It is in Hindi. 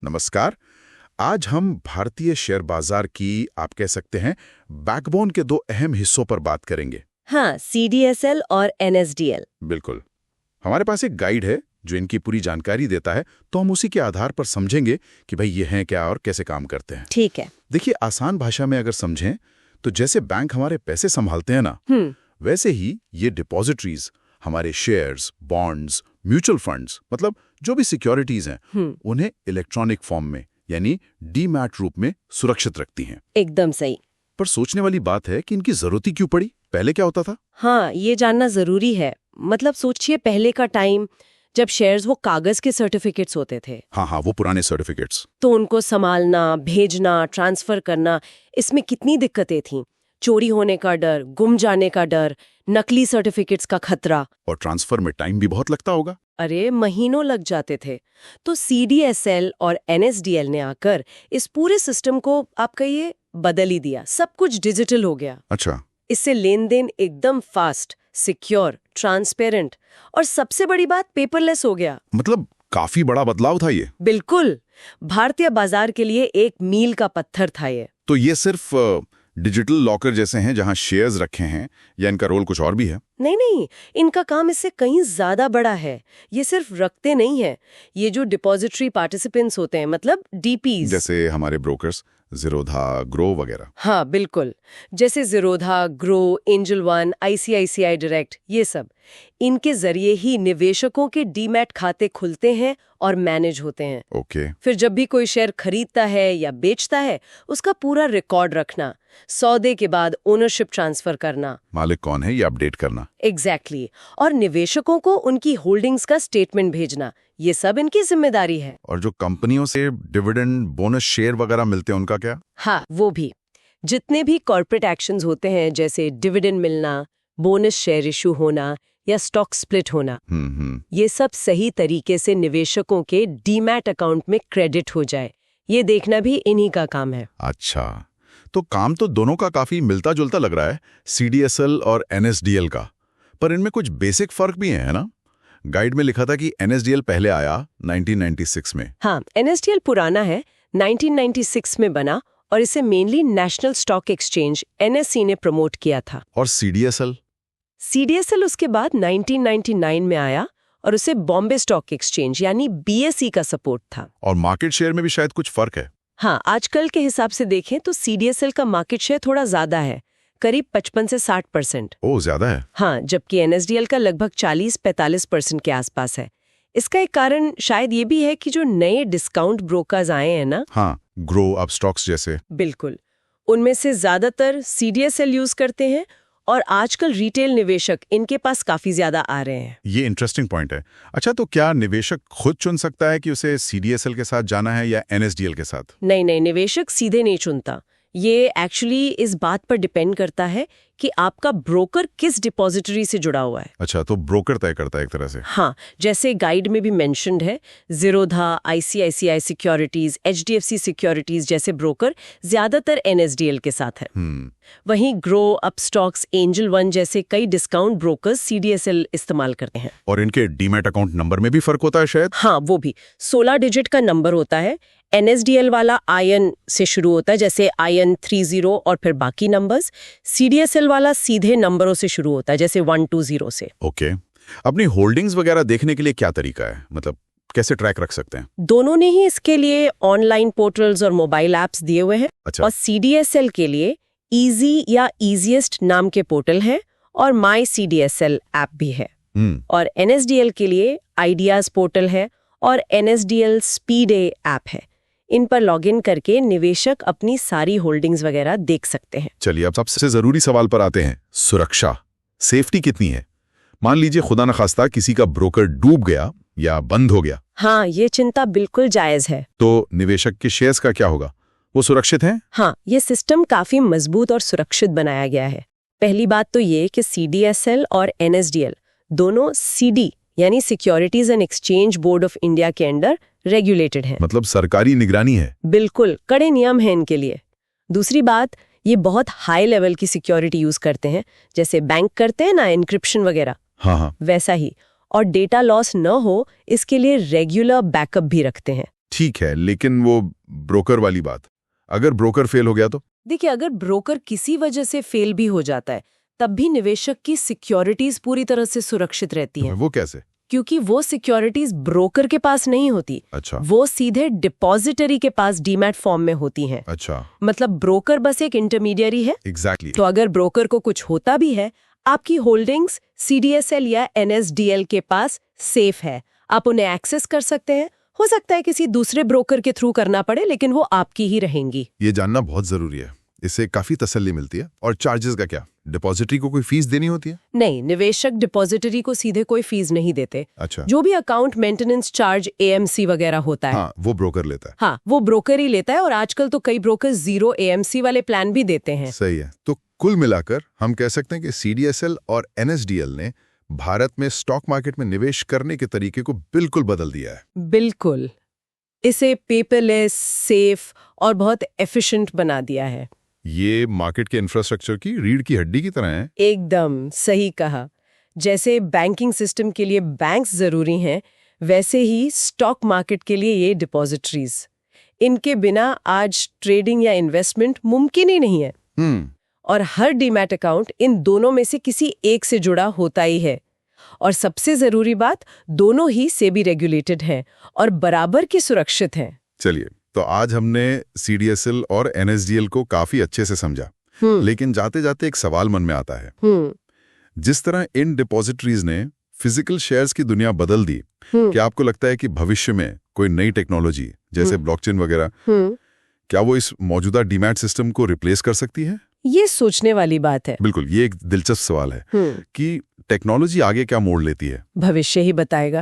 नमस्कार। आज हम भारतीय शेयर बाजार की आप कह सकते हैं बैकबोन के दो अहम हिस्सों पर बात करेंगे। हाँ, CDSL और NSDL। बिल्कुल। हमारे पास एक गाइड है जो इनकी पूरी जानकारी देता है, तो हम उसी के आधार पर समझेंगे कि भाई ये हैं क्या और कैसे काम करते हैं। ठीक है। देखिए, आसान भाषा में अगर समझें तो जैसे बैंक हमारे पैसे संभालते हैं ना, वैसे ही ये डिपॉजिटरीज हमारे शेयर्स, बॉन्ड्स, म्यूचुअल फंड्स, मतलब जो भी सिक्योरिटीज हैं, उन्हें इलेक्ट्रॉनिक फॉर्म में यानी डीमैट रूप में सुरक्षित रखती हैं। एकदम सही। पर सोचने वाली बात है कि इनकी जरूरत ही क्यों पड़ी? पहले क्या होता था? हाँ, ये जानना जरूरी है। मतलब सोचिए, पहले का टाइम जब शेयर्स वो कागज के सर्टिफिकेट्स होते थे। हाँ, वो पुराने सर्टिफिकेट्स। तो उनको संभालना, भेजना, ट्रांसफर करना, इसमें कितनी दिक्कतें थीं। चोरी होने का डर, गुम जाने का डर, नकली सर्टिफिकेट्स का खतरा। और ट्रांसफर में टाइम भी बहुत लगता होगा। अरे, महीनों लग जाते थे। तो CDSL और NSDL ने आकर इस पूरे सिस्टम को आप कहिए बदल ही दिया। सब कुछ डिजिटल हो गया। अच्छा। इससे लेन देन एकदम फास्ट, सिक्योर, ट्रांसपेरेंट और सबसे बड़ी बात पेपरलेस हो गया। मतलब काफी बड़ा बदलाव था ये। बिल्कुल, भारतीय बाजार के लिए एक मील का पत्थर था ये। तो ये सिर्फ डिजिटल लॉकर जैसे हैं जहां शेयर्स रखे हैं, या इनका रोल कुछ और भी है? नहीं, इनका काम इससे कहीं ज्यादा बड़ा है। ये सिर्फ रखते नहीं है। ये जो डिपॉजिटरी पार्टिसिपेंट्स होते हैं, मतलब DPs, जैसे हमारे ब्रोकर्स ज़ीरोधा, ग्रो वगैरह। हाँ बिल्कुल, जैसे Zerodha, grow, angel one, ICICI direct, ये सब इनके जरिए ही निवेशकों के डीमैट खाते खुलते हैं और मैनेज होते हैं। ओके। फिर जब भी कोई शेयर खरीदता है या बेचता है, उसका पूरा रिकॉर्ड रखना, सौदे के बाद ओनरशिप ट्रांसफर करना, मालिक कौन है ये अपडेट करना। एग्जैक्टली, और निवेशकों को उनकी होल्डिंग्स का स्टेटमेंट भेजना, ये सब इनकी जिम्मेदारी है। और जो कंपनियों से डिविडेंड, बोनस शेयर वगैरह मिलते हैं, उनका क्या? हाँ, वो भी। जितने भी कॉर्पोरेट एक्शंस होते हैं, जैसे डिविडेंड मिलना, बोनस शेयर इशू होना या स्टॉक स्प्लिट होना, ये सब सही तरीके से निवेशकों के डीमैट अकाउंट में क्रेडिट हो जाए, ये देखना भी इन्हीं का काम है। अच्छा, तो काम तो दोनों का काफी मिलता जुलता लग रहा है, CDSL और NSDL का। पर इनमें कुछ बेसिक फर्क भी है ना? गाइड में लिखा था कि NSDL पहले आया 1996 में। हाँ, NSDL पुराना है, 1996 में बना और इसे mainly national stock exchange NSE ने प्रमोट किया था। और CDSL उसके बाद 1999 में आया और उसे बॉम्बे स्टॉक एक्सचेंज यानी BSE का सपोर्ट था। और मार्केट शेयर में भी शायद कुछ फर्क है। हाँ, आजकल के हिसाब से देखें तो CDSL का मार्केट शेयर थोड़ा ज्यादा है, करीब 55 से 60%। ओह, ज्यादा है। हाँ, जबकि NSDL का लगभग 40-45% के आसपास है। इसका एक कारण शायद ये भी है कि जो नए डिस्काउंट ब्रोकर्स आए हैं ना, हाँ, ग्रो अप स्टॉक्स जैसे, बिल्कुल, उनमें से ज्यादातर CDSL यूज करते हैं और आजकल रिटेल निवेशक इनके पास काफी ज्यादा आ रहे हैं। ये इंटरेस्टिंग पॉइंट है। अच्छा, तो क्या निवेशक खुद चुन सकता है कि उसे CDSL के साथ जाना है या NSDL के साथ? नहीं, निवेशक सीधे नहीं चुनता। ये एक्चुअली इस बात पर डिपेंड करता है कि आपका ब्रोकर किस डिपॉजिटरी से जुड़ा हुआ है। अच्छा, तो ब्रोकर तय करता है एक तरह से। हाँ, जैसे गाइड में भी मेंशन्ड है, Zerodha, ICICI securities, HDFC securities जैसे ब्रोकर ज्यादातर NSDL के साथ है। वहीं ग्रो, अपस्टॉक्स, एंजल वन जैसे कई डिस्काउंट ब्रोकर्स CDSL इस्तेमाल करते हैं। और इनके डीमैट अकाउंट नंबर में भी फर्क होता है शायद? हाँ, वो भी 16 डिजिट का नंबर होता है। NSDL वाला IN से शुरू होता है, जैसे IN 30 और फिर बाकी नंबर्स। CDSL वाला सीधे नंबरों से शुरू होता है, जैसे 120 से। ओके। अपनी होल्डिंग्स वगैरह देखने के लिए क्या तरीका है? मतलब कैसे ट्रैक रख सकते हैं? दोनों ने ही इसके लिए ऑनलाइन पोर्टल्स और मोबाइल ऐप्स दिए हुए हैं। अच्छा। और CDSL के लिए इजी या इजीएस्ट नाम के पोर्टल है और माई CDSL ऐप भी है। और NSDL के लिए आइडियाज पोर्टल है और NSDL स्पीडे ऐप है। इन पर लॉगिन करके निवेशक अपनी सारी होल्डिंग्स वगैरह देख सकते हैं। चलिए, अब सबसे जरूरी सवाल पर आते हैं। सुरक्षा, सेफ्टी कितनी है? मान लीजिए खुदा न खास्ता किसी का ब्रोकर डूब गया या बंद हो गया। हाँ, ये चिंता बिल्कुल जायज है। तो निवेशक के शेयर्स का क्या होगा? वो सुरक्षित हैं? हाँ, ये सिस्टम काफी मजबूत और सुरक्षित बनाया गया है। पहली बात तो ये कि CDSL और NSDL दोनों CD यानी securities and exchange board of India के अंडर रेगुलेटेड हैं। मतलब सरकारी निगरानी है। बिल्कुल, कड़े नियम हैं इनके लिए। दूसरी बात, ये बहुत हाई लेवल की सिक्योरिटी यूज करते हैं, जैसे बैंक करते हैं ना, एन्क्रिप्शन वगैरह। हाँ, वैसा ही। और डेटा लॉस न हो इसके लिए रेगुलर बैकअप भी रखते हैं। ठीक है, लेकिन वो ब्रोकर वाली बात, अगर ब्रोकर फेल हो गया तो? देखिए, अगर ब्रोकर किसी वजह से फेल भी हो जाता है तब भी निवेशक की सिक्योरिटीज पूरी तरह से सुरक्षित रहती हैं। वो कैसे? क्योंकि वो सिक्योरिटीज ब्रोकर के पास नहीं होती। अच्छा। वो सीधे डिपॉजिटरी के पास डीमैट फॉर्म में होती हैं। अच्छा। मतलब ब्रोकर बस एक इंटरमीडियरी है। एग्जैक्टली। तो अगर ब्रोकर को कुछ होता भी है, आपकी होल्डिंग्स CDSL या NSDL के पास सेफ है, आप उन्हें एक्सेस कर सकते हैं। हो सकता है किसी दूसरे ब्रोकर के थ्रू करना पड़े, लेकिन वो आपकी ही रहेंगी। ये जानना बहुत जरूरी है, इससे काफी तसल्ली मिलती है। और चार्जेस का क्या? डिपॉजिटरी को कोई फीस देनी होती है? नहीं, निवेशक डिपॉजिटरी को सीधे कोई फीस नहीं देते। अच्छा। जो भी अकाउंट मेंटेनेंस चार्ज AMC वगैरह होता है, हाँ, वो ब्रोकर लेता है। हाँ, वो ब्रोकर ही लेता है। और आजकल तो कई ब्रोकर 0 AMC वाले प्लान भी देते हैं। सही है। तो कुल मिलाकर हम कह सकते हैं कि CDSL और NSDL ने भारत में स्टॉक मार्केट में निवेश करने के तरीके को बिल्कुल बदल दिया है। बिल्कुल, इसे पेपरलेस, सेफ और बहुत एफिशिएंट बना दिया है। ये मार्केट के इंफ्रास्ट्रक्चर की रीढ़ की हड्डी की तरह है। एकदम सही कहा। जैसे बैंकिंग सिस्टम के लिए बैंक्स जरूरी हैं, वैसे ही स्टॉक मार्केट के लिए ये डिपॉजिटरीज। इनके बिना आज ट्रेडिंग या इन्वेस्टमेंट मुमकिन ही नहीं है। और हर डीमैट अकाउंट इन दोनों में से किसी एक से जुड़ा होता ही है। और सबसे जरूरी बात, दोनों ही सेबी रेगुलेटेड हैं और बराबर की सुरक्षित हैं। चलिए, तो आज हमने CDSL और NSDL को काफी अच्छे से समझा, लेकिन जाते जाते एक सवाल मन में आता है। जिस तरह इन डिपॉजिटरीज ने फिजिकल शेयर्स की दुनिया बदल दी, क्या आपको लगता है कि भविष्य में कोई नई टेक्नोलॉजी जैसे ब्लॉकचेन वगैरह, क्या वो इस मौजूदा डीमैट सिस्टम को रिप्लेस कर सकती है? ये सोचने वाली बात है। बिल्कुल, ये एक दिलचस्प सवाल है कि टेक्नोलॉजी आगे क्या मोड़ लेती है। भविष्य ही बताएगा।